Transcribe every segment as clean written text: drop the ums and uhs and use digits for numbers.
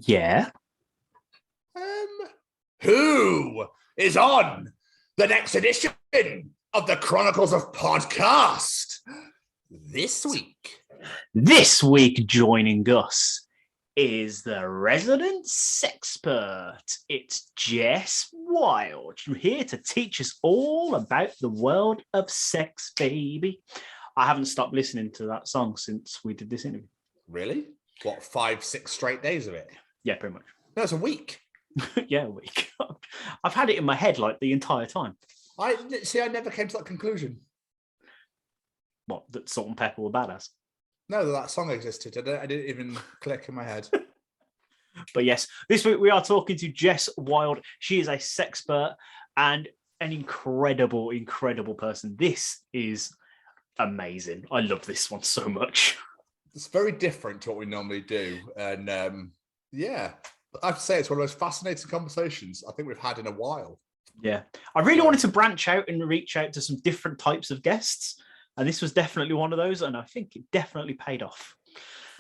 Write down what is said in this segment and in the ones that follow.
Yeah. Who is on the next edition of the Chronicles of Podcast this week? This week, joining us is the resident Sexpert. It's Jess Wilde, here to teach us all about the world of sex, baby. I haven't stopped listening to that song since we did this interview. Really? What, 5-6 straight days of it? Yeah, pretty much. No, it's a week. Yeah, a week. I've had it in my head like the entire time. I never came to that conclusion. What, that Salt and Pepper were badass? No, that song existed. I didn't even click in my head. But yes, this week we are talking to Jess Wilde. She is a sexpert and an incredible, incredible person. This is amazing. I love this one so much. It's very different to what we normally do. And yeah, I have to say it's one of the most fascinating conversations I think we've had in a while. Yeah. I really wanted to branch out and reach out to some different types of guests. And this was definitely one of those. And I think it definitely paid off.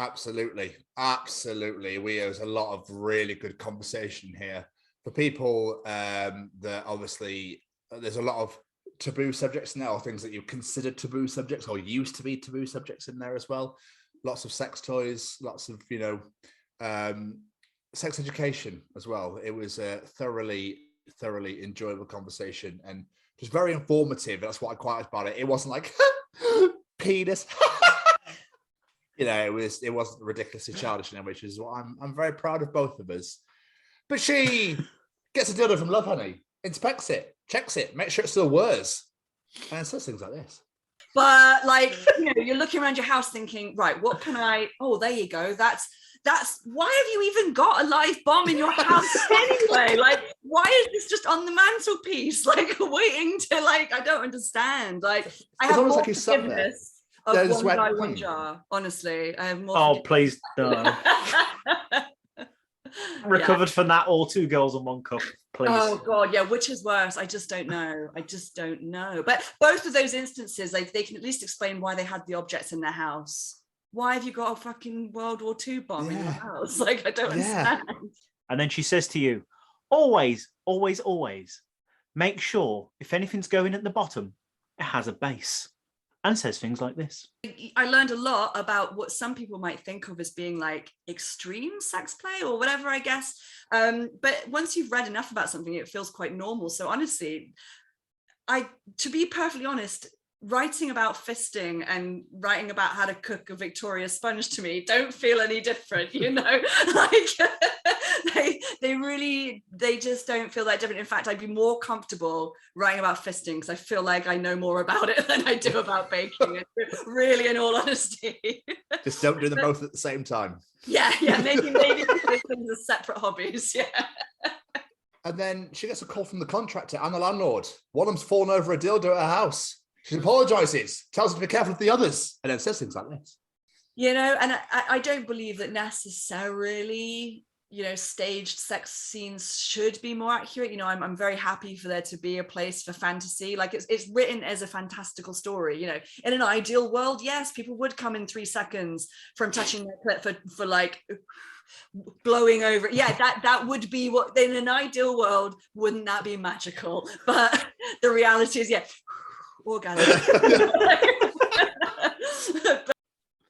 Absolutely. Absolutely. There's a lot of really good conversation here. For people that obviously, there's a lot of taboo subjects in there, or things that you consider taboo subjects or used to be taboo subjects in there as well. Lots of sex toys, lots of, sex education as well. It was a thoroughly enjoyable conversation and just very informative. That's what I quite liked about it. It wasn't like penis. It wasn't ridiculously childish in it, which is what I'm very proud of both of us. But she gets a dildo from Love Honey, inspects it, checks it, makes sure it still wears, and says things like this. But you're looking around your house thinking, right, what can I? Oh, there you go. That's why have you even got a live bomb in your house anyway? Like, why is this just on the mantelpiece? Like, waiting to I don't understand. Like, I have more forgiveness of one guy, one jar. Honestly, I have more. Oh, please no. Recovered from that, or 2 girls and 1 cup, please. Oh god, yeah, which is worse? I just don't know. But both of those instances, they can at least explain why they had the objects in their house. Why have you got a fucking World War II bomb in your house? I don't understand. And then she says to you, always, always, always, make sure if anything's going at the bottom, it has a base. And says things like this. I learned a lot about what some people might think of as being like extreme sex play or whatever, I guess. But once you've read enough about something, it feels quite normal. So honestly, to be perfectly honest, writing about fisting and writing about how to cook a Victoria sponge to me don't feel any different, they just don't feel that different. In fact, I'd be more comfortable writing about fisting because I feel like I know more about it than I do about baking. Really, in all honesty. Just don't do them both at the same time. Yeah, maybe those things are separate hobbies. Yeah. And then she gets a call from the contractor and the landlord. One of them's fallen over a dildo at her house. She apologizes, tells her to be careful of the others, and then says things like this. And I don't believe that necessarily, staged sex scenes should be more accurate. I'm very happy for there to be a place for fantasy. Like it's written as a fantastical story. In an ideal world, yes, people would come in 3 seconds from touching their clit for like glowing over. Yeah, that would be what in an ideal world, wouldn't that be magical? But the reality is, orgasm.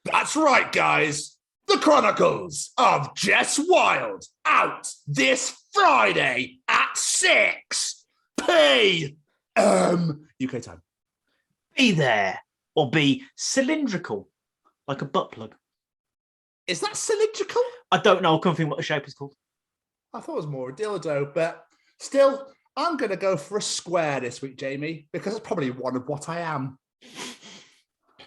That's right, guys. The Chronicles of Jess Wilde, out this Friday at 6 p.m. UK time. Be there or be cylindrical, like a butt plug. Is that cylindrical? I don't know. I can't think what the shape is called. I thought it was more a dildo, but still, I'm going to go for a square this week, Jamie, because it's probably one of what I am.